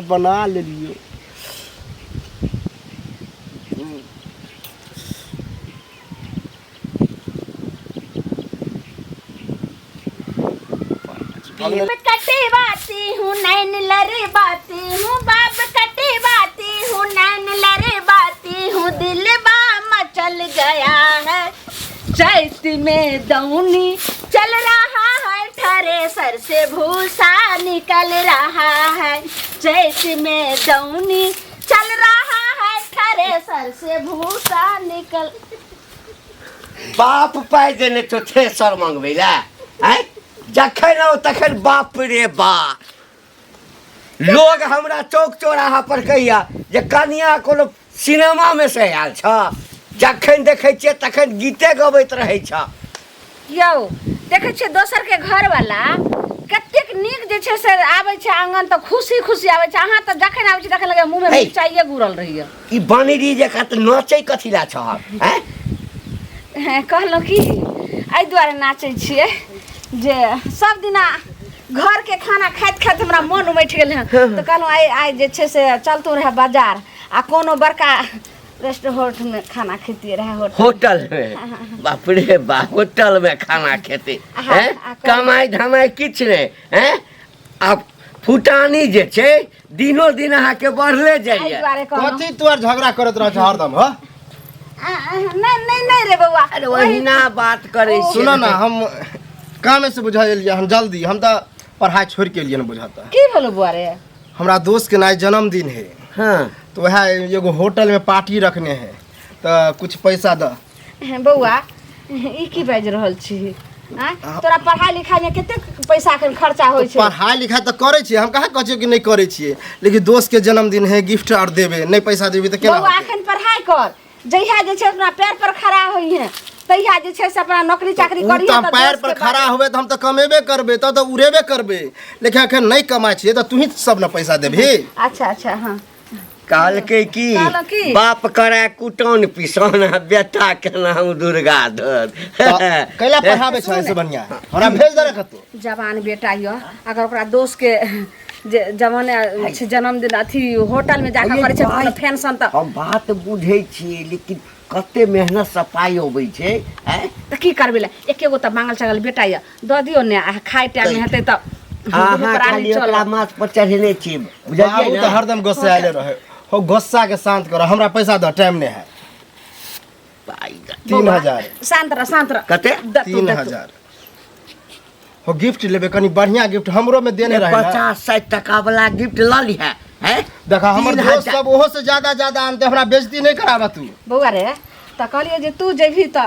बना ले लियो। कटी बाती हूँ नैन लरे बाती हूँ बाप कटी बाती हूँ नैन लरे बाती हूँ दिल बाम चल गया है चैत में दौनी चल रहा है ठरे सर से भूसा निकल रहा है चैत में दौनी चल रहा है ठरे सर से भूसा निकल। बाप पाइ देने तो थ्रेसर मंगबै ला हैं जखन आओ तखन बाप रे बाप। लोग हमरा चौक चौराहा पर कहिया जे कनिया कोनो सिनेमा में से आयल छ जखन देखै छियै तखन गीते गबैत रहै छ। यौ देखै छियै दोसर के घर वाला कतेक नीक जे छै से आबै छै आंगन त खुशी खुशी आबै छै अहाँ त जखन आबै छै तखन लगे मुंह में मिर्चाइए गुरल रहिय। ई बनेरी जका त नाचै कथि ला छ हैं कहलौं कि एहि दुआरे नाचै छियै जे सब दिना घर के खाना खाइत खाइत हमरा मन उमटि गेल है तो कहलौं आइ जे छै से चलतो रहे बाजार आ कोनो बड़का रेस्टोरेंट में खाना खेतिए रहे होटल में। बाप रे बाप होटल में खाना खेते हैं कमाई धमाई किछ नहीं हैं। अब फुटानी जे छै दिनो दिन अहाँ के बढ़ले जाइए। कथि तोर झगड़ा करत रह छ हरदम ह? नहीं रे बउआ अरे वहीना बात करे सुनो ना हम काम से बुझा लिया हम जल्दी हम तो पढ़ाई छोड़ के लिए ना बुझाता की भेलो बुआ रे हमरा दोस्त के नाई जन्मदिन है हाँ तो वह एगो होटल में पार्टी रखने हैं तो कुछ पैसा द बउआ ई की बाज रहल छी तोरा पढ़ाई लिखाई में केते पैसा के खर्चा होय छै। पढ़ाई लिखाई तो करे छी हम कहा कहै कि नहीं करे छी लेकिन दोस्त के जन्मदिन है गिफ्ट और देबे नहीं पैसा देबे तो केना बउआ अखन पढ़ाई कर जहिया जे छै अपना पैर पर खड़ा होई है तहिया जे छै से अपना नौकरी चाकरी करी त पैर पर खड़ा होबे त हम त कमेबे करबे त उड़ेबे करबे लेकिन अखन नहीं कमाई छी त तू ही सब न पैसा देबे। अच्छा अच्छा हां काल के की बाप करे कुटौन पिसौन बेटा के नाम दुर्गाधर कैला पढ़ाबे छ ऐसे बढ़िया हमरा भेज दे कतो जवान बेटा यो अगर ओकरा दोस्त के जमाने जन्मदिन अथी होटल में जाकर करे छै फैंशन त हम बात बुझै छी लेकिन कते मेहनत से पाई होबै छै हैं त की करबे ला एकेगो त मांगल चगल बेटा या द दियो ने खाइ टाइम में हेतै त आहा खाली ओकरा माथ पर चढ़ेने छी बुझलियै ना त हरदम गुस्से आले रहे हो गुस्सा के शांत करो हमरा पैसा द टाइम नहीं है 3000 शांत रह कते 3000 हो गिफ्ट लेबे कनी बढ़िया गिफ्ट हमरो में देने रहे 50-60 टका वाला गिफ्ट ला ली है हैं देखा हमर दोस्त सब ओहो से ज्यादा आनते हमरा बेइज्जती नहीं कराबा तू बउआ रे त कहलिए जे तू जेभी त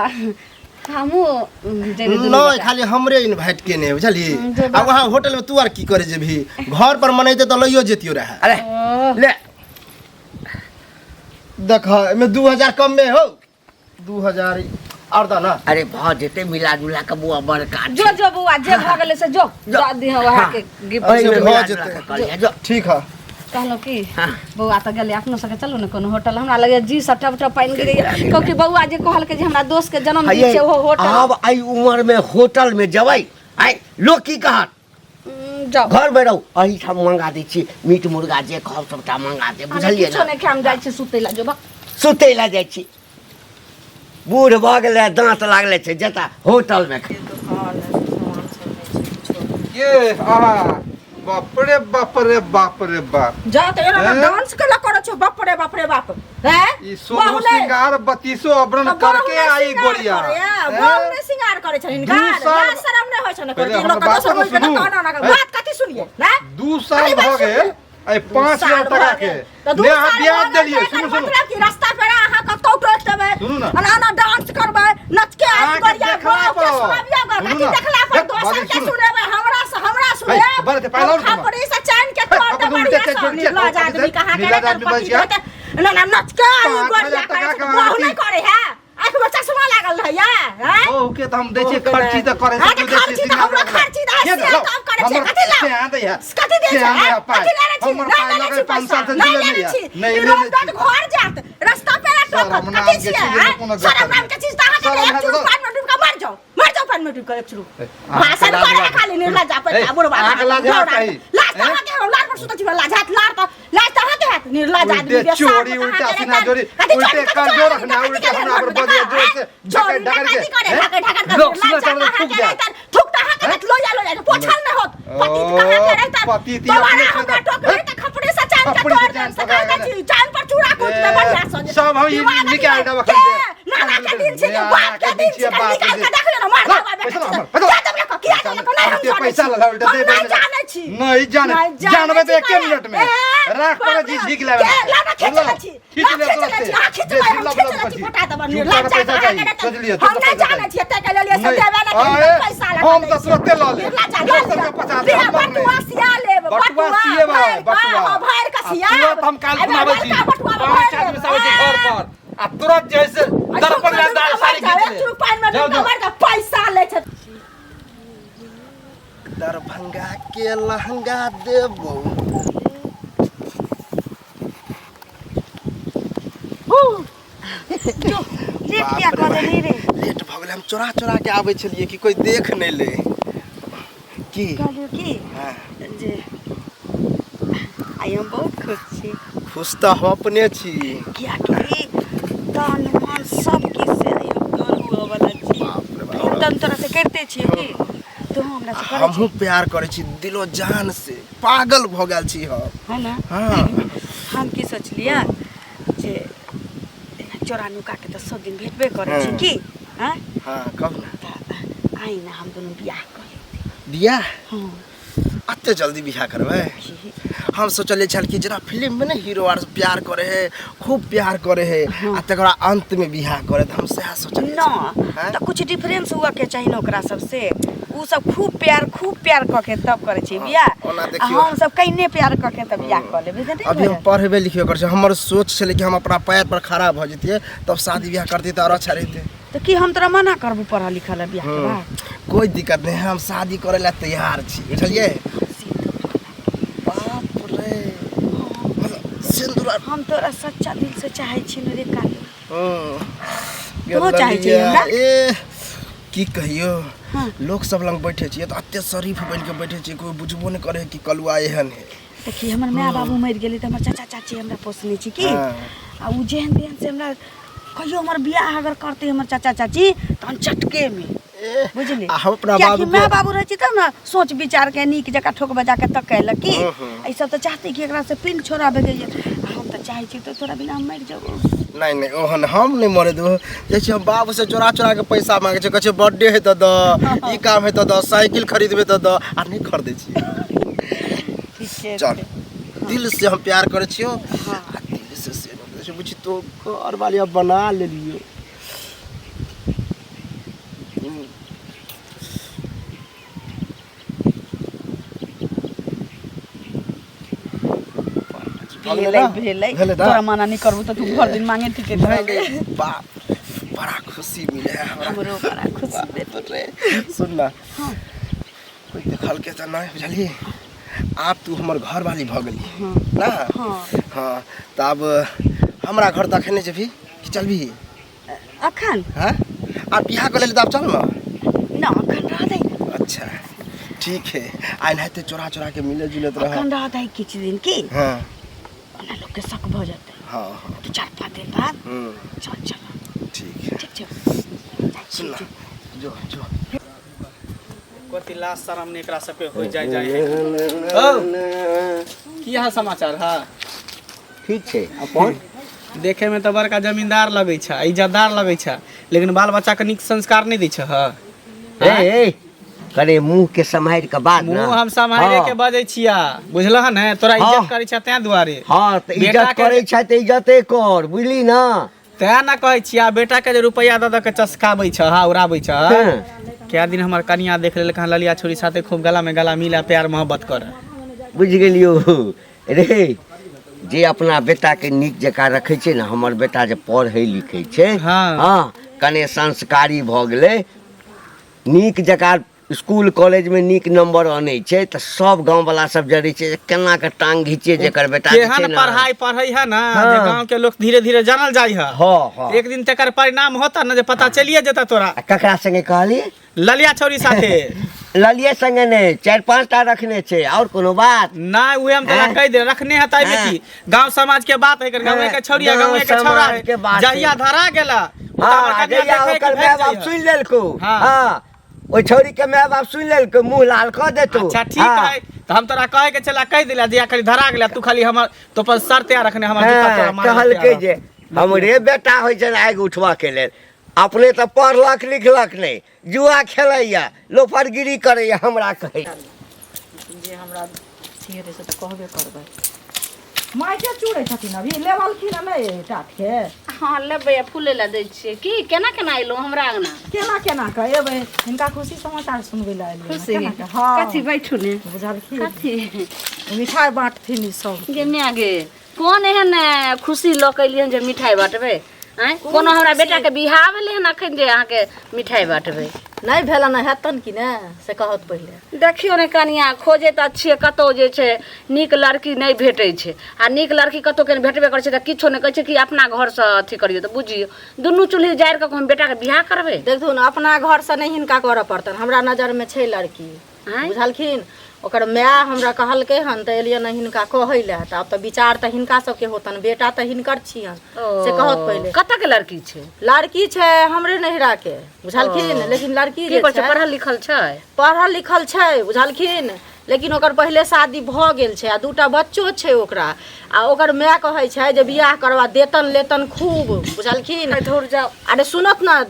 हमहु जेबी नहीं खाली हमरे इनवाइट केने बुझली आ वहां होटल में तू आर की करे जेभी घर पर मनैते त लइयो जेतियो रहे। अरे ले देखा में 2000 कम में हो 2000 और दा ना अरे भ जेते मिला जुला के बुआ बड़का जो बुआ जे भ गेले से जो द दी वहां के गिफ्ट भ जेते जो ठीक है कहलो कि बउआ त गेले अपनो सके चलू ने कोनो होटल हमरा लगे जी सटप पाइन गिरे क्योंकि बउआ जे कहल के जे हमरा दोस्त के जन्मदिन छै वो होटल अब आई उम्र में होटल में जबै आई लोग की कहत जाओ घर में रहो अही हम मंगा दै छी मीट मुर्गा जे खाओ सबटा मंगा दे बुझलियै किछो नहीं खाम जाय छै सुतै ला जो सुतै ला जाइ छी बूढ़ भ गेलै दांत लागले छै जता होटल में ये आहा बाप रे बाप रे बाप रे बाप जा त एना डांस कला करे छो बाप रे बाप हैं ई सोनू सिंगार बतीसो अबरन करके आई गोड़िया बहु ने सिंगार करे छन इनका शर्म नहीं होय छन करती लोग का दोसर बोल के कहना ना बात कथि सुनिए ना 2 साल भ गेल आई 5000 टका के ने आ ब्याज देलिए सुनु मतलब कि रास्ता पे आहा क टोटो देबे सुनु ना ना डांस करबे नच के आई गोड़िया के सुनाबिया कथि देखला पर दोसर के सुनेबे हमरा सुने बरते पहला खपड़ी से चैन के तोड़ दे बढ़िया लाज आदमी कहां के ना नच के आई गोड़िया के बहु नहीं करे है आंख में चश्मा लागल है या ओ के त हम दै छै खर्ची त करे छै दै छै हमरा खर्ची दै छै काम करे छै कथि ला कथि दे छै कथि लेने छी हमर पाइ लगे 500 से दिले नहीं रोड घर जात रास्ता पे टोक कथि छियै शरम नाम के चीज त अहाँ के 1 रुपया में डूब के मर जाओ पान में डूब के 1 रुपया भाषण करे खाली निर्लज जा पे बुढ़वा आग लगा सही लास्ट के लास्ट पर सुतल छी लाजात लार त लाज त हाथ हाथ निर्लाज आदमी उल्टे चोरी उल्टा सीना जोरी उल्टे कर जो रखना उल्टे हमरा पर बजे जोर से ढकर ढकर के लोग सीना चढ़ फूक जा थूक त हाथ लो जा पोछल न होत पति ती अपने हमरा टोकरे त खपड़े से चान का तोड़ दे चान पर चूड़ा कूट ले बढ़िया से सब हम निकाल देबा कर नाना के दिन छै बाप के दिन छै निकाल के देख ले न मार बाबा किया हम पैसा लगा उल्टा दे नहीं जाने छी नहीं जानबे तो 1 मिनट में राख पर जी झिक ले लाना खींच ले छी खींच ले छी फटा दबा लाग जा हम नहीं जाने छी एते के लिए सब देबे ना पैसा लगा हम तो तुरंत ले ले 50 बटुआ सिया लेब बटुआ सिए बटुआ भर का सिया हम काल घुमाबे छी 5 आदमी सब छै घर पर आ तुरंत जैसे दर्पण में दाल सारी खींच ले जाओ पैसा ले छ दरभंगा के लहंगा देबो जो लेट क्या कर देली रे लेट भ गेल हम चोरा चोरा के आबै छलिए कि कोई देख नहीं ले की कहलियो की हां जे आई एम बहुत खुश छी खुश तो हम अपने छी किया कि तन मन सब किसे आई एम घर वाला छी एकदम तरह से करते छी की तो हमरा से करे हमहू प्यार करे छी दिलो जान से पागल भ गेल छी हम है ना हां हम की सोचलिया जे चोरा नुका के तो सब दिन भेटबे करे छी की हां हां कब ना आई ना हम दोनों बियाह कर बियाह हां अत्ते जल्दी बियाह करबै हम सोचले छल कि जरा फिल्म में ना हीरो आर प्यार करे है खूब प्यार करे है आ तकरा अंत में बियाह करे त हम सह सोचले ना तो कुछ डिफरेंस हुआ के चाहिए ओकरा सब से उ सब खूब प्यार क के तब करे छी बियाह ओना देखियो हम सब कइने प्यार क के तब बियाह कर लेबे नहीं अभी हम पढ़बे लिखबे कर छै हमर सोच छले कि हम अपना पैर पर खड़ा भ जतिए तब शादी बियाह करती त और अच्छा रहते तो की हम तोरा मना करबू पढ़ा लिखा ले बियाह के बाद कोई दिक्कत नहीं हम शादी करे ला तैयार छी बुझलिए बाप रे सिंदूर हम तोरा सच्चा दिल से चाहे छी रे काल तो चाहे छी हमरा ए की कहियो हाँ। लोग सब लंग बैठे छी त अत्ते शरीफ बन के बैठे छी कोई बुझबो नहीं करे कि कलुआ एहन है देखी हमर माय बाबू मर गेली त हमर चाचा चाची हमरा पोसने छी की आ उ जेहन देहन से हमरा कहियो हमर बियाह अगर करते हमर चाचा चाची त हम चटके में बुझली हम अपना क्या बाबू कि माय बाबू रहती तब ना सोच विचार के नीक जका ठोक बजा के तकैल की ई सब त चाहते कि एकरा से पिंड छोड़ाबे के हम त चाहे छी तो तोरा बिना हम मर जाबो नहीं ओहन हम नहीं मरे दो जैसे हम बाबू से चोरा चोरा के पैसा मांगे छे कहे बर्थडे है तो द ई काम है तो द साइकिल खरीदबे तो द आ नहीं खरीदे छी ठीक है चल दिल से हम प्यार करे छियो आ दिल से बुझी तो घर वाली अब बना ले लियो भेलै तोरा मना नहीं करबू त तू भर दिन मांगे ठीक है बाप बड़ा खुशी मिले है हमरो बड़ा खुशी रे सुन ना कोई देखल के त नहीं बुझली आप तू हमर घर वाली भ गेली ना हां तब हमरा घर तखने जेबी कि चलबी अखन हां आ बियाह कर ले त अब चल ना ना अखन रह दे अच्छा ठीक है आई नहते चोरा चोरा के मिले जुले त रह अखन रह दे किछ दिन की हां ओना लोग के शक भ जाते हां तू 4-5 दिन बाद चल चल ठीक है ठीक छै सुन ना जो कति लाज शरम ने एकरा सबके हो जाय ओ की हाल समाचार है ठीक छै अपन देखे में तो बड़का जमींदार लगै छै इज्जतदार लगै छै लेकिन बाल बच्चा के नीक संस्कार नहीं दै छै ए करे मुंह के संभाल के बात ना मुंह हम संभाले के बजै छिया बुझलह ने तोरा इज्जत करै छै तै दुआरे हां त इज्जत करै छै त इज्जते कर बुझली ना तै ना कहै छिया बेटा के जे रुपैया द के चसकाबै छ हा उड़ाबै छ क्या दिन हमर कनिया देख लेल कहां ललिया छोरी साथे खूब गला में गला मिला प्यार मोहब्बत कर बुझ गेलियो रे जे अपना बेटा के नीक जका रखे छै ना हमर बेटा जे पढ़ै लिखै छै हां कने संस्कारी भ गेलै नीक जका स्कूल कॉलेज में नीक नंबर आनै छै त सब गांव वाला सब जरै छै केना के टांग घिचे जेकर बेटा छै केहन ना पढ़ाई पढ़ै है ना जे गांव के लोग धीरे धीरे जानल जाय है हां एक दिन तकर परिणाम होता ना जे पता चलिए जता तोरा ककरा संगे कहली ललिया छोरी साथे ललिए संगे नहीं 4-5 टा रखने छे और कोनो बात नहीं उहे हम तोरा कह दे रखने है ताई में की गांव समाज के बात है कर गांव के छौरिया गांव के छौरा है जहिया धरा गेला हां जहिया ओकर माय बाप सुन लेलको हाँ। हां ओ छौरी के माय बाप सुन लेलको मुंह लाल क देतो अच्छा ठीक है तो हम तोरा कहे के चला कह दिला जहिया खाली धरा गेला तू खाली हमर तो पर सर तैयार रखने हमर जूता तोरा मार कहल के जे हमरे बेटा होय छै आगि उठवा के लेल अपने तो पढ़लक लिखलक नहीं जुआ खेलैया लोफरगिरी करैया हमरा कहै जे हमरा छियै से तऽ कहबे करबै माइके चूड़ै छथिन अभी लेवलखिन नहि टाट के हाँ लेबै फूले ला दै छियै की केना केना अयलहुँ हमरा अंगना केना केना कऽ एबै हिनका खुशी समाचार सुनबै लए एलियै खुशी हाँ कथी बैठू ने बुझलखिन कथी मिठाइ बाँटथिन ई सब गे माय गे कोन एहन खुशी लऽ के अयलियन जे मिठाइ बाँटबै आँय कोनो हमरा बेटाके बियाह भेलै हन अखन जे अहाँके मिठाइ बाँटबै नहि भेलन हेतन कि ने से कहत पहिले देखियौ ने कनिया खोजे तऽ छियै कतौ जे छै नीक लड़की नहि भेटै छै आ नीक लड़की कतौ के भेटबे करै छै तऽ किछो नहि कहै छै कि अपना घरसँ अथी करियौ तऽ बुझियौ दुनू चूल्ही जारि कऽ हम बेटाके बियाह करबै देखू ने अपना घरसँ नहि हिनका करऽ पड़तनि हमरा नजरमे छै लड़की आँय बुझलखिन ओकर माय हमरा कहलकै हन तऽ एलियन हिनका कहै लए तऽ आब तऽ विचार तऽ हिनका सबके होतन बेटा तऽ हिनकर छियन से कहत पहिले कतऽ के लड़की छै लड़की छै हमरे नहिरा के बुझलखिन लेकिन लड़की जे छै पढ़ल लिखल छै पढ़ल लिखल छै बुझलखिन लेकिन ओकर पहिले शादी भऽ गेल छै आ 2टा बच्चो छै ओकरा आ ओकर माय कहै छै जे बियाह करवा देतन लेतन खूब बुझलखिन धुर जाओ अरे सुनत न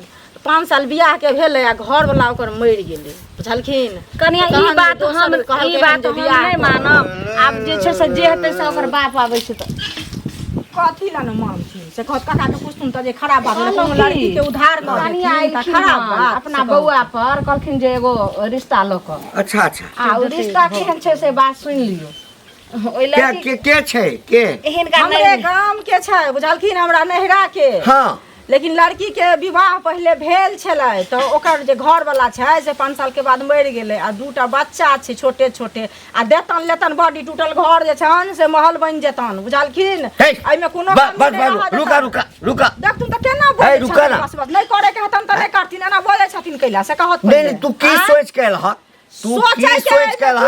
5 साल बियाह के भेलै आ घर वाला ओकर मरि गेलै बुझलखिन कनिया ई बात हम नहीं मानब आब जे छै से जे हेतै से ओकर बाप आबै छै तऽ कथी ला न मानथिन से कहत काका के पूछथुन तऽ जे खराब बात है कोनो लड़की के उधार कर कनिया देथिन तऽ आइलखिन खराब बात अपना बौआ पर कहलखिन जे एगो रिश्ता लऽ कऽ अच्छा अच्छा आ ओ रिश्ता केहन छै से बात सुनि लियौ ओइ के लड़की के छै के हिनका हमरे गाम के छै बुझलखिन हमरा नहिरा के हां लेकिन लड़की के विवाह पहले भेल छलै तऽ ओकर जे घर वाला छै से 5 साल के बाद मरि गेलै आ 2टा बच्चा छै छोटे छोटे आ देतन लेतन बॉडी टूटल घर जे छन से महल बनि जेतन बुझलखिन एहिमे कोनो रुका रुका रुका देख तू तऽ केना बोलै रुका ना नहीं करे के हतन तऽ नहीं करथिन एना बोलै छथिन कैला से कहत नहीं तू की सोच के लह तू की सोच के लह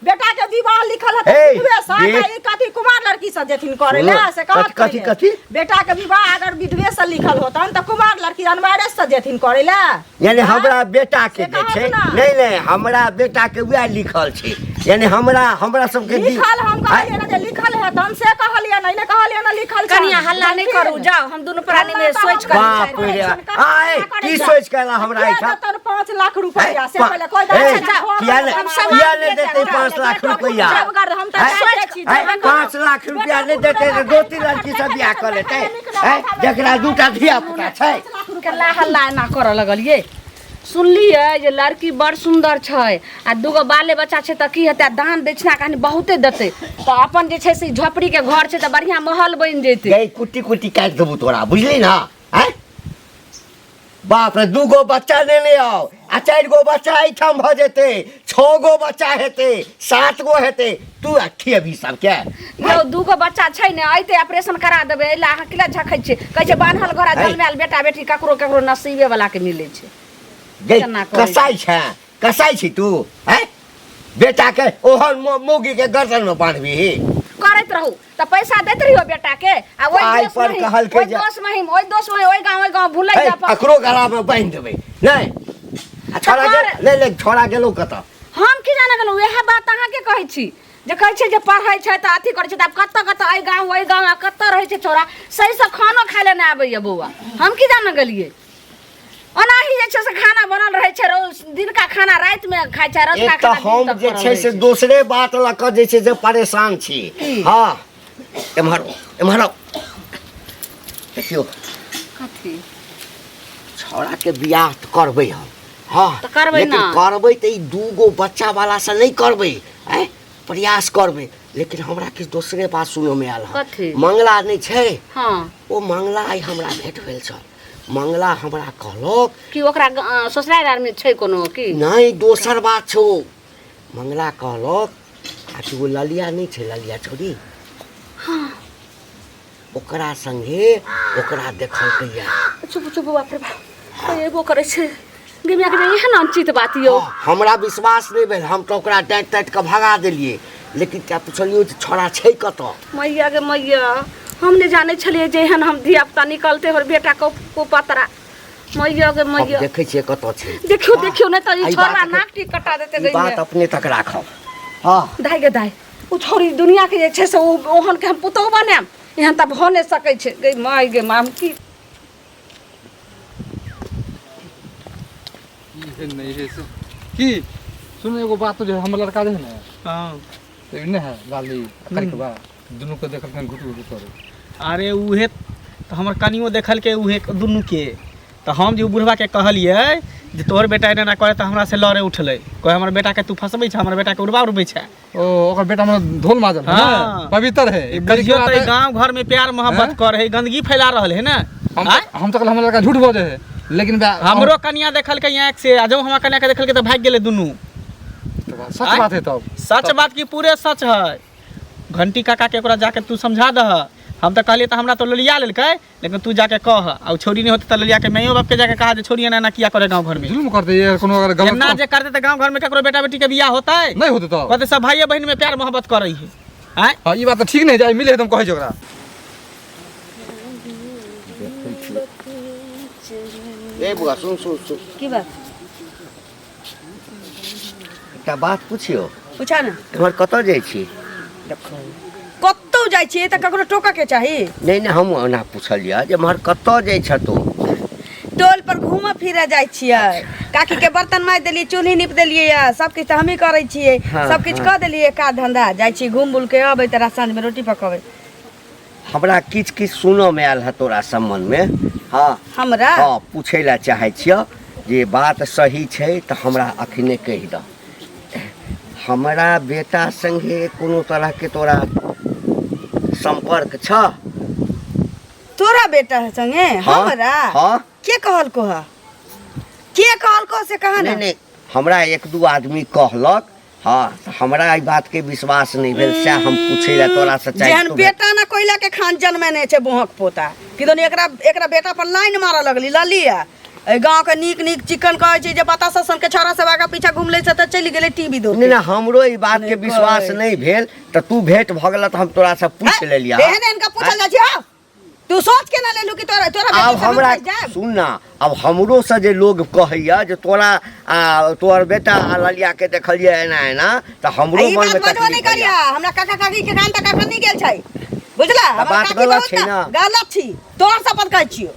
बेटा के विवाह लिखल है विधवे से ई कथी कुमार लड़की से जेथिन करे ले से कहत कथी कथी बेटा के विवाह अगर विधवे से लिखल होतन त कुमार लड़की अनवारे से जेथिन करे ले यानी हमरा बेटा के जे छै नहीं नहीं हमरा बेटा के वह लिखल छै यानी हमरा सब के लिखल हम कहलिए ना जे लिखल है तन से कहलिए नहीं ने कहलिए ना लिखल कनिया हल्ला नहीं करू जाओ हम दोनों प्राणी में सोच कर बाप रे आए की सोच के हमरा ऐठा 5 लाख रुपया से पहले कोई किया ने देते 5 लाख रुपया हम त सोच छी 5 लाख रुपया नहीं देते तो 2-3 लड़की से बियाह कर लेते जकरा 2टा धिया पुता छै कल्ला हल्ला ना करऽ लगलिए सुनलिए जे लड़की बड़ सुंदर छै आ 2गो बाले बच्चा छै त की हेतै दान दक्षिणा कहानी बहुते देतै त अपन जे छै से झोपड़ी के घर छै त बढ़िया महल बनि जेतै गई कुट्टी कुट्टी काट देबू तोरा बुझली ना हैं बाप रे 2गो बच्चा लेने आओ आ 4गो बच्चा एठाम भ जेते 6गो बच्चा हेते 7गो हेते तू अखियबी सब के यौ 2गो बच्चा छै ने आइते ऑपरेशन करा देबै एला अहाँ किला झखै छै कहै छै बान्हल घोड़ा जन्माल बेटा बेटी ककरो ककरो नसीबे वाला के मिलै छै कसाई छी तू हैं बेटा के ओहन मोगी के गर्दन में बांधबी करैत रहू त पैसा दैत रहियो बेटा के आ ओइ पर कहल के ओइ दोस्त में ओइ गांव भुलै जा अकरो गला में बांध देबै नहीं छोड़ा ले ले छोड़ा गेलो कत हम की जाने गेलौ एहे बात अहाँ के कहै छी जे कहै छै जे पढ़ै छै त अथी करै छै त कत कत ओइ गांव कत रहै छै छोरा सही से खाना खाय ले नै आबैया बौआ हम की जाने गेलिए ओनाही जे छै से खाना बनल रहै छै रोज दिन का खाना रात में खाय छै रात का खाना हम जे छै से दूसरे बात ल क जे छै से परेशान छी हां एम्हर देखियो कथी छोड़ा के बियाह त करबै हम हां त करबै ना लेकिन करबै त ई 2गो बच्चा वाला से नहीं करबै हैं प्रयास करबै लेकिन हमरा के दूसरे बात सुनो में आल मंगला नहीं छै हां ओ मंगला आई हमरा भेट भेल छ मंगला हमरा कहलक कि ओकरा ससुराल आर में छै कोनो की नहीं दोसर बात छौ मंगला कहलक आ कि वो ललिया नहीं छै ललिया छोरी हां ओकरा संगे ओकरा देखलकैया चुप चुप बाप रे बाप एबो करे छै गिमिया के यही ना चित बात यो हमरा विश्वास नहीं भेल हम तो ओकरा डांट टाइट के भगा देलिए लेकिन क्या पुछलियो जे छोड़ा छै कत मैया के मैया हम नहीं जाने छलिए जे हन हम धिया पुता निकलते और बेटा को पतरा मैया के मैया देखे छिए कत छै देखियो देखियो नहीं तो ई छोरा नाक टी कटा देते गई बात अपने तक राखब हां दाई गे दाई उ छोरी दुनिया के जे छै से ओहन के हम पुतौ बनाम यहाँ तब हो नहीं सकै छै गई माय गे माम की नहीं है से की सुन एगो बात जो हम लड़का है ना हां तो इने है लाली करके बा दोनों को देखल के घुट घुट करे अरे उहे तो हमर कनियो देखल के उहे दुनू के तो हम जे बुढ़वा के कहलिए जे तोहर बेटा एना ना करे तो हमरा से लड़े उठले कोई हमर बेटा के तू फसबै छ हमर बेटा के उड़बा छै ओ ओकर बेटा में ढोल माजल है हाँ। पवित्र है देखियो तो गांव घर में प्यार मोहब्बत कर है गंदगी फैला रहल है ना हम तो कल हम लड़का झूठ बोले है लेकिन हमरो कनिया देखल के आंख से आ जब हमरा कनिया के देखल के तो भाग गेले दुनू सच बात है तब सच बात की पूरे सच है घंटी काका के ओकरा जाके तू समझा दह हम तो कहलिए तो हमरा तो ललिया लेलकै लेकिन तू जाके कह आ छोरी नहीं होते तो ललिया के मैयो बाप के जाके कहा जे छोरी ना किया करे गांव घर में जुल्म करते ये कोनो अगर गलत ना जे करते तो गांव घर में ककरो बेटा बेटी के बियाह होता है नहीं होते तो कहते सब भाई बहन में प्यार मोहब्बत कर रही है हैं हां ई बात तो ठीक नहीं जाय मिले तुम कहे जोकरा ए बुआ सुन सुन सुन की बात एकटा बात पूछियो पूछा ना हमर कत जाय छी कत्तौ जाइ छियै त ककरो टोका के चाही नहीं नहीं हम ओना पूछलिया जे हमर कत जाय छ तू टोल पर घूम फिर जाइ छियै काकी के बर्तन माज देलिए चूल्ही नीप देलिए सब किछ हमी करै छियै हाँ, सब किछ क देलिए का धंधा जाइ छी घूम बुल के अबै त साँझ में रोटी पकाबै हमरा किछ किछ सुनो में आयल है तोरा संबंध में हां हमरा हां पूछे ला चाहे छियो जे बात सही छै त हमरा अखने कहि द हमरा बेटा संगे कोनो तरह के तोरा संपर्क छ तोरा बेटा संगे हाँ, हमरा हाँ के कहल को से कहा नहीं ना नहीं हमरा एक दू आदमी कहलक हाँ हमरा ई बात के विश्वास नहीं भेल से हम पूछे ला तोरा से चाहे जेहन बेटा ना कोइला के खान जन्मे नहीं छै बोहक पोता किदन एकरा बेटा पर लाइन मारा लगली ललिया ए गांव के नीक नीक चिकन कहै छै जे बतासा सन के छोरा सब आगा पीछा घुमले से त चली गेले टीवी दो नहीं ना हमरो ई बात के विश्वास नहीं भेल त तू भेंट भ गेल त हम तोरा से पूछ लेलिया एहन इनका पूछल जा छै तू सोच के ना लेलू कि तोरा अब हमरा सुन ना अब हमरो से जे लोग कहैया जे तोरा तोर बेटा आ ललिया के देखलिए एना एना त हमरो मन में तकलीफ नहीं करिया हमरा काका काकी के कान तक नहीं गेल छै बुझला बात गलत छै ना गलत छी तोर शपथ कहै छियो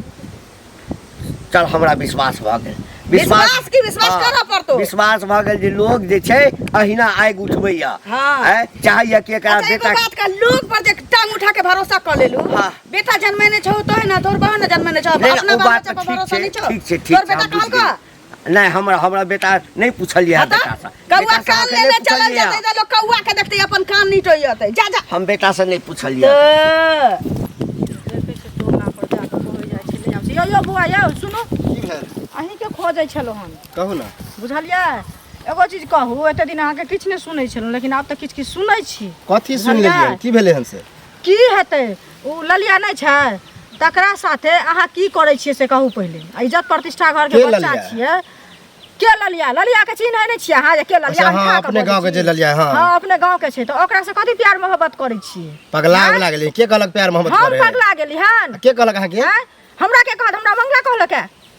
चल हमरा विश्वास भ गेल विश्वास की विश्वास करऽ पड़तो विश्वास भ गेल जे लोग जे छै अहिना आगि उठबैया हां चाहैया कि एकरा बेटा बात का लोग पर जे टांग उठा के भरोसा कर लेलू हाँ। बेटा जन्मे ने छौ तो है ना तोर बहन जन्मे ने छौ अपना बात पर भरोसा नहीं छौ ठीक छै ठीक तोर बेटा कहल का नहीं हमरा बेटा नहीं पूछलिए बेटा से कौआ कान लेने चलल जेतै त लोग कौआ के देखतै अपन कान नहीं टोयतै जा जा हम बेटा से नहीं पूछलिए यो बुआ यो सुनो की भेल अहीं के खोजै छलो हम कहू ना बुझलियै एगो चीज कहू एते दिन अहाँके किछु नहि सुनै छलहुँ लेकिन आब तऽ किछु सुनै छी कथी सुन लेलिए की भेलै हन से की हेतै ओ ललिया नहि छै तकरा साथे अहाँ की करै छियै से कहू पहिले इज्जत प्रतिष्ठा घर के के बच्चा ललिया? छियै के ललिया के चिन्ह नहि छियै अहाँ जे के ललिया अच्छा, हाँ, अपने गाँव के जे ललिया, हाँ। हाँ अपने गाँव के छै तऽ ओकरा से कथी प्यार मोहब्बत करै छियै पगला उगला गेली के कहलक प्यार मोहब्बत हम करे पगला गेली हन के कहलक अहाँ के हैं? हमरा के कहत हमरा मंगला कहलक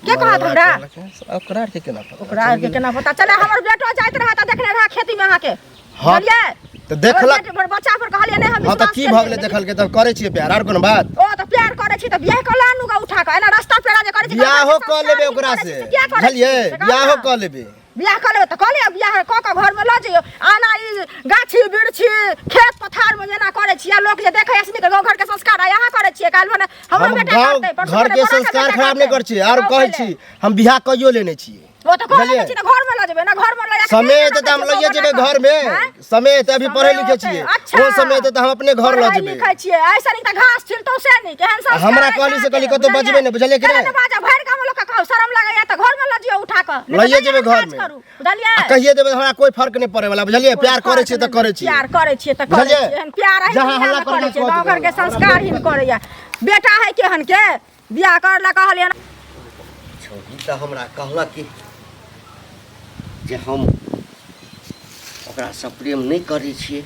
के कहत हमरा ओकरा के केना पता ओकरा के केना पता चले हमर बेटो जाइत रहा त देखने रहा खेती में अहाँ के हाँ, बुझलियै तो देखलक बच्चा पर कहलिए नहीं हम हाँ तो विश्वास की केलियै। भ गेलै देखल के तब करे छियै प्यार और कोनो बात ओ तो प्यार करे छी त बियाह क लानु गा उठा के एना रास्ता पेड़ा जे करे छी बियाहो क लेबे ओकरा से बुझलिए बियाहो क लेबे बियाह कर लेबे त कहले बियाह क घर में ल जइयो आना ई गाछी बिरछी खेत पथार में जेना करे छी लोग जे देखे असली के गांव घर के संस्कार आ यहाँ करे छी काल भने हमर हम बेटा गाँव करतै परसों घर के संस्कार खराब नहीं कर छी और कहै छी हम बियाह कइयो लेने छी ओ तो कहले छी ना घर में ल जेबे ना घर में ल जाके समय तो हम लइए जेबे घर में समय तो अभी पढ़े लिखे छिए वो समय तो हम अपने घर ल जेबे लिखै छियै ऐसा नहीं त घास छिलतो से नहीं केहन संस्कार हमरा कहली से कहली कतो बजबे नहीं बुझलिए कि नहीं बाजा भर गांव लोग का शर्म लागैया त घर में ल जियो उठा के लइए जेबे घर में बुझलिए कहिए देबे हमरा कोई फर्क नहीं पड़े वाला बुझलिए प्यार करे छी त करे छी प्यार करे छी त करे छी एहन प्यार है जहाँ हल्ला करे छी गांव घर के संस्कार हिन करैया बेटा है केहन के बियाह करला कहलिए छोड़ी त हमरा कहलक कि जे हम ओकरासँ प्रेम नहीं करै छियै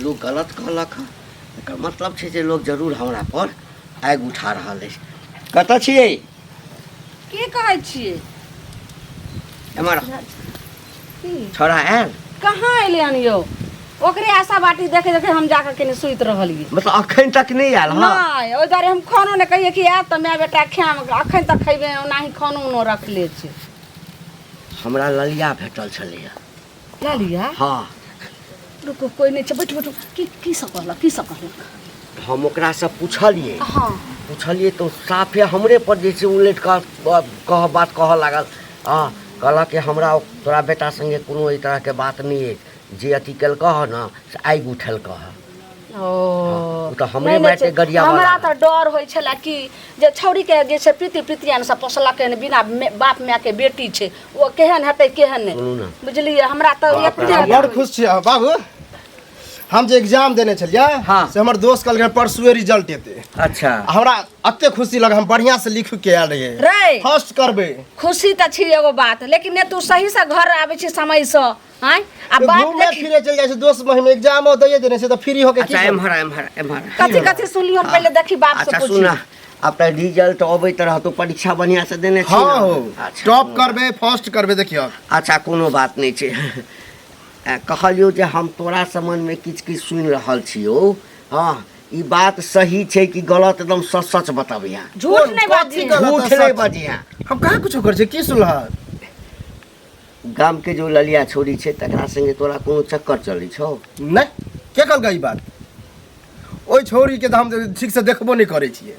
लोग गलत कहलक हँ एकर मतलब छै जे लोग जरूर हमरा पर आगि उठा रहल अछि कतऽ छियै की कहै छियै एमहर छोड़ा आयल कहाँ एलियै हन यौ ओकरे आशा बाटी देखे देखे हम जाकर के सुति रहलियै मतलब अखन तक नहीं आयल हँ नहीं ओहि दुआरे हम खानो ने कहिए कि आयत तऽ माय बेटा खायम अखन तक खैबे ओनाही खानो उनो रखले छै हमरा ललिया भेटल छलैया लए लिया हाँ रुको कोई नहीं छै बैठ बैठ की सब कहलक हम ओकरासँ पूछलियै हाँ पूछलियै तो साफे हमरे पर जे छै उलट कह बात कहऽ लागल हाँ कहलक कि हमरा तोरा बेटा संगे कोनो एहि तरहके बात नहीं है जे अथी केलकऽ हँ न से आगि उठेलकऽ हँ ओ तऽ हमरे मायके गरिया हमरा तऽ डर होइ छलै कि जे छौरी के जे छै प्रीति प्रीतियान से पोसलक है बिना बाप माय के बेटी छै ओ केहन हेतै केहन नहीं बुझलियै हमरा तऽ बड़ खुश छी बाबू हम जे एग्जाम देने छलियै हाँ। से हमर दोस्त कहलकै परसुए रिजल्ट एतै अच्छा हमरा अते खुशी लग हम बढ़िया से लिख के आयल रहियै रे फर्स्ट करबै खुशी तऽ छी एगो बात लेकिन ने तू सही से घर आबै छी समय से हैं आ बात घूमे फिरे चल जाइ छै दोस्त महिम एग्जामो दैए देने से तऽ फ्री होके की अच्छा करबै? एम्हर कथी कथी सुनलियो पहले देखी बाप से अच्छा पूछ सुना अब तऽ रिजल्ट अबैत रहतौ परीक्षा बढ़िया से देने छी हाँ हो अच्छा टॉप करबै फर्स्ट करबै देखियो अच्छा कोनो बात नहीं छै कहलियो जे हम तोरा सम्बन्धमे किछु किछु सुनि रहल छियौ हाँ ई बात सही छै कि गलत एकदम सच सच बतबिया झूठ नहीं बाजी कथी गलत झूठ है, नहीं सच? बजिया हम कहाँ कुछो कर छै की सुनलह गाम के जो ललिया छोरी छै तकरा संगे तोरा कोनो चक्कर चलै छौ नहीं के कहलकै ई बात ओइ छौरी के तऽ हम ठीक से देखबो नहीं करै छियै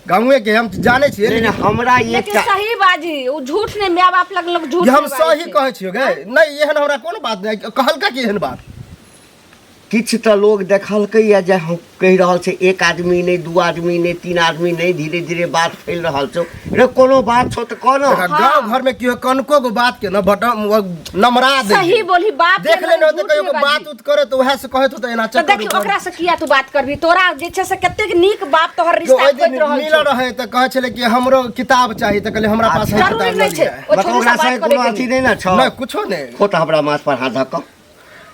गाँवे के हम जाने छियै नहीं लेकिन हमरा लेकिन एकटा सही बाजी वो झूठ नहीं माय बाप लग लोग झूठ ये हम नहीं बाजै सही छै। कहै छियै गे नहीं एहन हमरा कोनो बात नहीं कहलका की एहन बात किछु तऽ लोग देखलकैया जे हम कहि रहल छै एक आदमी नहीं दू आदमी नहीं तीन आदमी नहीं धीरे धीरे बात फैल रहल छौ रे कोनो बात छौ तऽ कहना गाँव घर में की हो कनको को बात के न बटम नमरा दे सही बोली बाप देख के ले लोग न झूठ कहियो नहीं को बाजी। बात उत करे तो वह से कहे तो एना तो देखी चक्कर ओकरा से किया तू बात करबी तोरा जे छै से कतेक नीक बाप तोहर जो रिश्ता ओइ खोज दिन रहल मिल छौ रहे त कहे छले कि हमरो किताब चाहिए त कहले हमरा पास है जरूरी किताब नहीं ले छै लिया ओ मतलब छोरी ओकरा से संगे बात कोनो करे अथी नहीं ना छौ नहीं कुछो नहीं खो तऽ हमरा माथ पर हाथ धक्का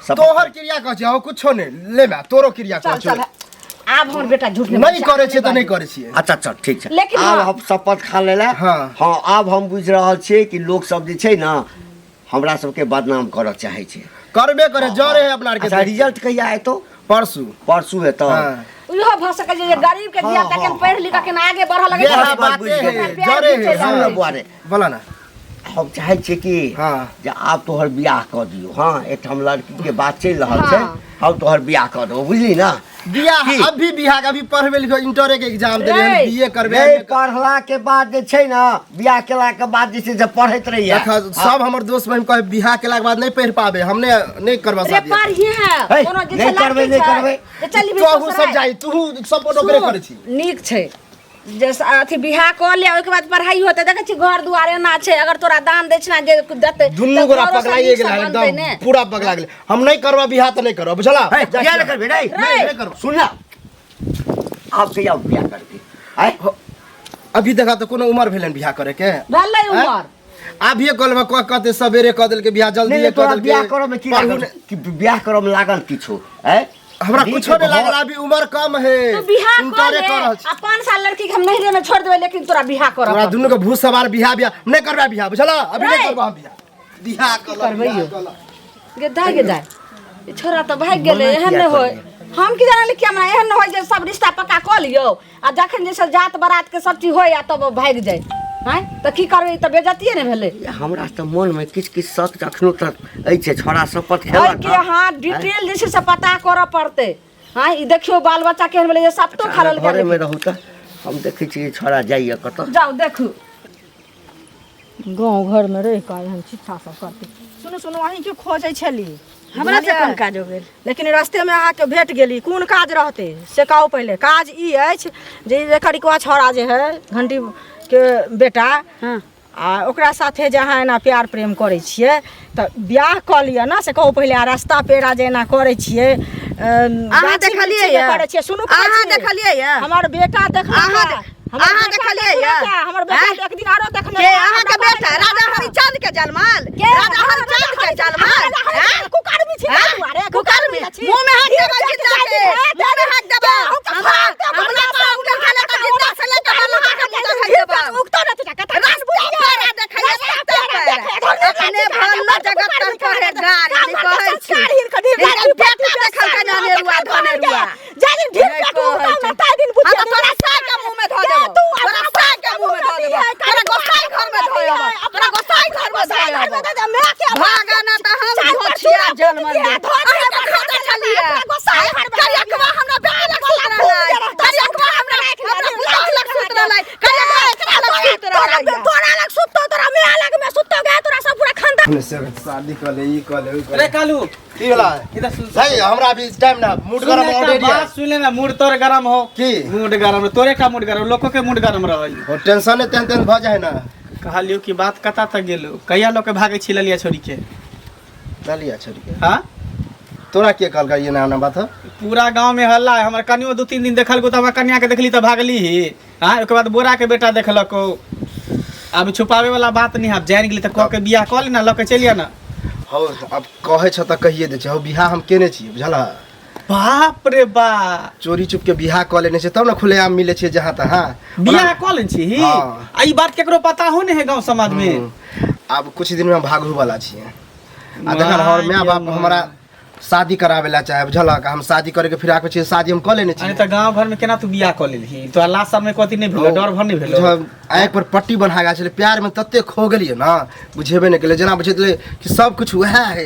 तोहर क्रिया कह छी हो कुछो नहीं ले मैं तोरो क्रिया चल कह चल छी आब हमर बेटा झूठ नहीं करे छी त नहीं करे छी अच्छा चल ठीक छै लेकिन आब हाँ। हम शपथ खा लेला हाँ। हाँ आब हम बुझि रहल छियै कि लोग सब जे छै ना हमरा सबके बदनाम करऽ चाहै छै करबे करे जरे है अपना अच्छा के रिजल्ट कहिया एतौ परसू परसू एतौ हां इहो भ सकै छै जे गरीब के दिया तक पढ़ लिख के आगे बढ़ लगे ये बात बात बुझि है गेलियै। जरे है सुन न बुआरे बोला ना हम चाहै छियै कि हाँ। जे आब तोहर बियाह कऽ दियौ हाँ एकठाम लड़की के बात चलि रहल छै हाँ। हम तोहर बियाह कऽ देबौ बुझली ना बियाह की? अभी बियाह के अभी पढ़बे लिखो इंटरे के एग्जाम देबे रे, बीए करबे नहीं पढ़ला के बाद जे छै ना बियाह केला के बाद जे छै से पढ़ैत रहिए देखा सब हमर दोस्त बहिन कहे बियाह केला के बाद नहीं पढ़ पाबे हमने नहीं करवा रे शादी पढ़िए हे, कोनो जे नहीं छै करबै, लड़की नहीं छै करबै। जे चली भी तू सब जाई तू सपोर्ट ओकरे करे छी नीक छै जैसे अथी बियाह कऽ ले ओहिके बाद पढ़ाई होते देखै छी घर दुआरे ना छै अगर तोरा दान दक्षिणा जे देते दुन्नू गोरा पगलाइए गेला एकदम पूरा पगला गेले हम नहीं करवा बियाह त नहीं करब बुझला हे, किया नहीं करबे नहीं नहीं करब सुन ना आप कहिया बियाह करबे आय अभी देखा तो कोनो उम्र भेलन बियाह करे के भेलै उमर अभी कल में कहते सवेरे कह देल के बियाह जल्दी नहीं तोरा कह देल बियाह करऽ में की लागल कि बियाह करऽ में लागल किछो हैं हमरा कुछो नहीं लागल अभी उम्र कम है तू बियाह कर इंटरे ले कर रहल छी। आ 5 साल लड़की के हम नहिरे में छोड़ देबै लेकिन तोरा बियाह तोरा करब दुनू के भूत सवार बियाह नहीं करबा बियाह बुझला अभी नहीं नहीं। करबा हम बियाह करबैयो। कर गे दाय ई छोरा तो भाग गेलै मना एहन किया नहीं होय करबै? हम की जानली कि हमरा एहन नहीं होय जे सब रिश्ता पक्का कऽ लियौ आ जखन जैसे जात बारात के सब चीज होय आ तब भाग जाय हैं त की करबै त बेइज्जतीये ने भेलै हमरा तऽ मन में किछ किछ शक अखनो तक अछि छोड़ा शपथ और खेलक के हां डिटेल जे छै से पता करऽ पड़तै हां ई देखियो बाल बच्चा केहन भेलै जे सब तो खरल घरे में गेलै रहू तऽ हम देखै छियै छोड़ा जाइए कतऽ जाओ देखू गांव घर में रह के हम शिक्षा सब करते सुनो सुनो अहीं के खोजै छली हमरा से कोन काज हो गेल लेकिन रास्ते में अहाँके भेट गेली कोन काज रहते से कहू पहले काज ई अछि जे लड़का छौड़ा जे है घंटी के बेटा हां आ ओकरा साथे जे अहाँ एना प्यार प्रेम करै छियै तऽ बियाह कऽ लिअ ना से कहू पहिले आ रास्ता पेड़ा जे एना करै छियै अहाँ देखलियै करै छियै सुनू अहाँ देखलियै हमर बेटा देखलक अहाँ देखलिए या हमर बेटा एक दिन आरो देखने के अहाँ के बेटा राजा हरिचंद के जलमाल राजा हरिचंद के जलमाल कुकर भी छी अरे कुकर में मुंह में हाथ दबा जिंदा के मुंह में हाथ दबा हमरा बाबू के खाने का जिंदा से लेके मल्ला के मुंह देखाई दबा उगतो रहते का कथा राजपूत देखाई अपने भन्न जगत तर परहेजगार नहीं कहै छी बेटा देखल के ना नेरुआ धनेरुआ जानी ढील के तू में ताई दिन बुझ तोरा सा के मुंह में धो देबो तोरा सा के मुंह में धो देबो तोरा गोसाई घर में धोयबो तोरा गोसाई घर में धोयबो मैं क्या भागा ना त हम धोछिया जन्म दे अरे बखता चलिए गोसाई घर में करियकवा हमरा बेटा लग सुत रहलै करियकवा हमरा पुत लग सुत रहलै करियकवा एकरा लग सुत रहलै तोरा लग सुतो तोरा मैं अलग में सुतो गए तोरा सब पूरा खानदान हमने से शादी कर ले, ई कर ले, ऊ कर अरे ले। कालू की होला इधर सुन भाई हमरा अभी टाइम ना मूड गरम ऑलरेडी है। बात सुन ले ना, मूड तोर गरम हो की मूड गरम तोरे का मूड गरम लोगों के मूड गरम रहई और टेंशन तेन भ जाए ना। कहलियो कि बात कता तक गेलो कहिया लोग के भागे छी ललिया छोड़ी के चलिए छोड़ी के हां तोरा के कहल ये ना बात है। पूरा गांव में हल्ला है। हमर कनियो 2-3 दिन देखल को त हमर कन्या के देखली त भागली ही हां ओके बाद बोरा के बेटा देखलको। अब छुपावे वाला बात नहीं, अब जान गेली त क के बियाह क लेना ल के चलिया ना। हो अब कहे छ त कहिए दे छ। हो बियाह हम केने छी बुझला। बाप रे बा चोरी चुप के बियाह क लेने छ तब ना खुलेआम मिले छ जहां त। हां बियाह क लेन छी ही हाँ। आ ई बात केकरो पता हो ने है गांव समाज में। अब कुछ दिन में भागू वाला छी। आ देखा हमर माय बाप हमरा शादी करावेला चाहे बुझला का। हम शादी करे के फिर आके छी शादी हम क लेने छी। अरे त गांव घर में केना तू बियाह क लेलही तो लास्ट साल में कथि नहीं भेलो डर भर नहीं भेलो। आँख पर पट्टी बना गेल छले प्यार में तत्ते खो गेलिए ना बुझेबे नहीं केले जना बुझेतले कि सब कुछ वह है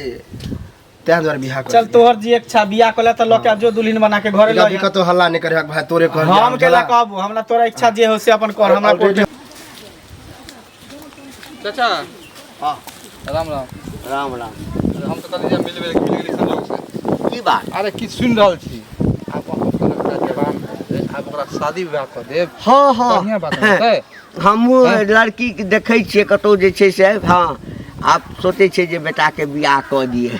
तें द्वारा बियाह कर। चल तोहर जी इच्छा बियाह कले त लोग के जो दुल्हन बना के घरे ल कतो हल्ला नहीं करे भाई तोरे कर हम केला कहबो हमरा तोरा इच्छा जे हो से अपन कर हमरा कोर्ट। चाचा हां राम राम राम राम। हम तो कल मिल गेली संजोग से। की बात? अरे की सुन रहल छी आप जवान आप ओकरा शादी विवाह कर देब। हाँ हाँ बढ़िया बात है। हमहूँ लड़की के देखै छियै कतौ जे छै से। हाँ आप सोचै छियै जे बेटा के बियाह कऽ दिए।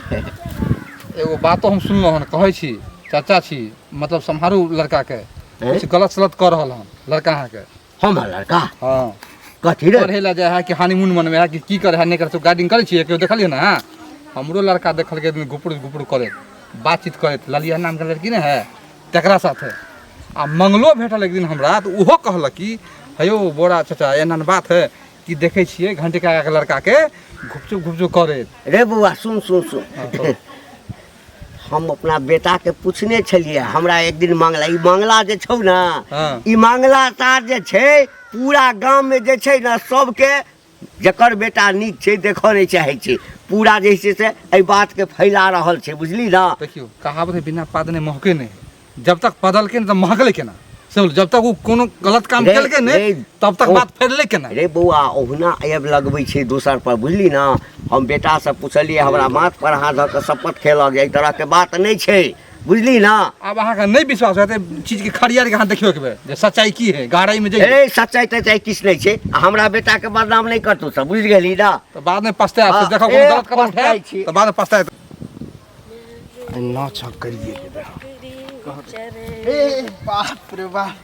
एगो बातो हम सुनलहुँ हन कहै छी चाचा छी मतलब सम्हारू लड़का के कुछ गलत सलत कर रहल हन लड़का अहाँ के। हम लड़का हाँ कथी रे? पढ़े ला जाए है कि हनीमून मनवे है कि की करे है नहीं करे तो गार्डिंग करे छी केओ देखलिए ना। हमरो लड़का देखल के गुपुर गुपुर करे बातचीत करे ललिया नाम के लड़की ने है तकरा साथे आ मंगलो भेटल एक दिन हमरा तो उहो कहलक कि हेयो बोरा चाचा एना बात है कि देखे छिए घंटे का लड़का के घुपचुप करे। रे बउआ सुन सुन सुन हम अपना बेटा के पूछने छलिए हमरा एक दिन मंगला ई मंगला जे छौ ना हाँ। ई मंगला तार जे छै पूरा गांव में जे छै ना सबके जकर बेटा नीक छै देखऽ नहीं चाहे छै पूरा जे छै से एहि बात के फैला रहल छै बुझली ना। देखियो कहावत है बिना पादने महके नहीं जब तक पदल के न तब महकले केना समझ जब तक वो कोनो गलत काम रे, केल के नहीं रे, तब तक बात फैलले केना। रे बउआ ओहुना आब लगबै छै दोसर पर बुझली ना। हम बेटा से पूछलिए हमरा माथ पर हाथ धऽ के शपथ खेलक एहि तरह के बात नहीं छै बुझली ना। अब अहाँ का नहीं विश्वास है चीज के खड़ियार के हाथ देखियो के बे जे सच्चाई की है गहराई में जाइए अरे सच्चाई तच्चाई किछ नहीं छै हमरा बेटा के बदनाम नहीं करतौ सब बुझ गेली ना। तो बाद में पछताए हाँ, देखो ए, कोनो गलत कदम पछताए उठाए छी। तो बाद में पछताए। ना छक करिए ए बाप रे बाप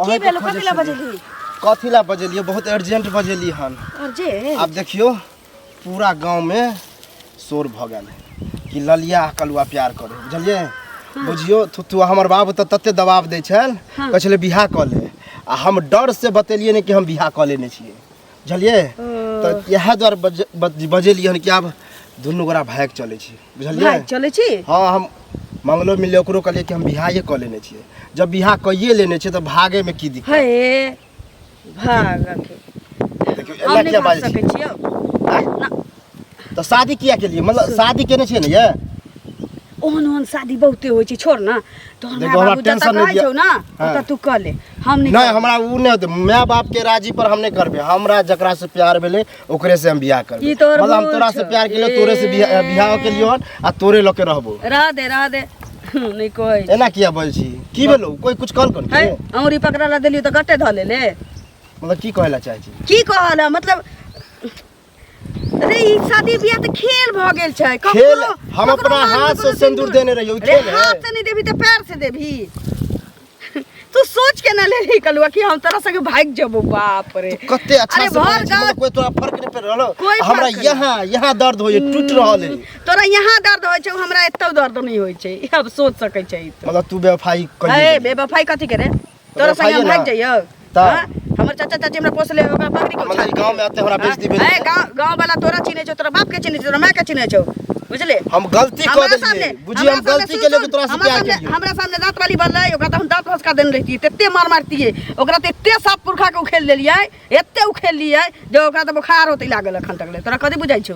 की भेलो कथिला बजली कथिला बजलिए बहुत अर्जेंट बजली हन। और जे अब देखियो पूरा गांव में शोर भ गेल कि ललिया कलुआ प्यार करे बुझलिए। बुझियो तू हमर बाबू त तत्ते दबाव दै छल कहै छले बियाह क ले आ हम डर से बतेलिए ने कि हम बियाह क लेने छिए बुझलिए। त यह द्वार बजेलिए हन कि अब दुनू गोरा भाग चले छी बुझलिए। चले छी हाँ हम मंगलो मिले ओकरो कहलिए कि हम बियाहे क लेने छिए। जब बियाह कइए लेने छिए त भागे में की दिक्कत हे भाग के देखियो हम एना नहीं किया भाग बाजे सकै छियो। तो शादी किया के लिए मतलब शादी केने छिए ने ये। ओहन ओहन शादी बहुते होइ छै छोड़ ना तोहर देखो, माय हमरा बाबू टेंशन जतऽ नहीं कहै दिया। छौ ना हाँ। ओतऽ तू कर ले हम नहीं नहीं हमरा उ नहीं होते माय बाप के राजी पर हम नहीं करबे। हमरा जकरा से प्यार भेले ओकरे से हम बियाह करबे। ई तोहर मतलब हम भूल तोरा से छौ। प्यार केलियो तोरे से बियाह के लिए आ तोरे लके रहबो। रह दे नहीं कहै एना किया बोल छी की भेलो कोई कुछ कहल कोन है अंगुरी पकड़ा ला देलियो त गट्टे ध ले मतलब की कहला चाहे छी की कहल मतलब अरे ई शादी बियाह त खेल भ गेल छै खेल हम अपना हाथ से सिंदूर देने रहियो रे खेल है। हाथ से नहीं देबी त पैर से देबी तू सोच सोच के ना ले रही कलुआ कि हम तोरा संगे भाग जबो बाप रे कते अच्छा अरे से भर बोलै छी, गाँव- मतलब कोई तोरा फर्क नहीं पड़ रहलो कोई फर्क हमरा नहीं। यहाँ दर्द होय टूट रहल है तोरा यहाँ दर्द होइ छै हमरा एतौ दर्द नहीं होइ छै अब सोच सकै छै ई मतलब तू बेवफाई तो कर ए बेवफाई कथी करे तोरा संगे हम बेवफाई भाग ना। जइयो ता। हाँ? हमर चाचा चाची हमरा पोसले ओकरा पकड़ी के मतलब गांव में आते हमरा बेइज्जती भेल ए गांव वाला तोरा चिन्हे छौ तोरा बाप के चिन्हे छौ तोरा माय के चिन्हे छौ बुझले हम गलती कर हमरा देलिए सामने बुझी हम हमरा गलती सामने के लिए सुन, तोरा से हमरा प्यार सामने- केलिए हमरा सामने दांत वाली बनलै ओकरा त हम दांत भसका देने रहितियै तत्ते मार मारतियै ओकरा त एत्ते सात पुरखा के उखेल देलियै एत्ते उखेल लियै जे ओकरा त बुखार होते लागल अखन तक ले तोरा कथी बुझाइ छौ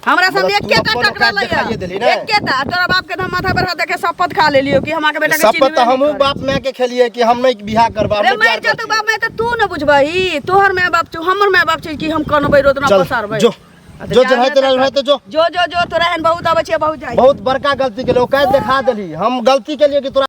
हमरा सामने मतलब तू एकेटा अपन औकात टकरालै दिखाइए देली ना। एकेटा आ तोरा बाप के त हम माथा पर हाथ देके शपथ खा लेलियो कि हम आके बेटा के शपथ तो हमहू बाप माय के खेलिए कि हम नहीं बियाह करबा हम अरे नहीं मैं प्यार जतु करती। बाप मैं त तू न बुझबही तोहर माय बाप छौ हमर माय बाप छै कि हम कनबै रोतना चल पसारबै जो जो रहै तो रहै तो जो जो तोरा एहन बहुत आबै छै बहुत जाइ बहुत बड़का गलती के लिए औकात दिखा देली हम गलती के लिए कि तोरा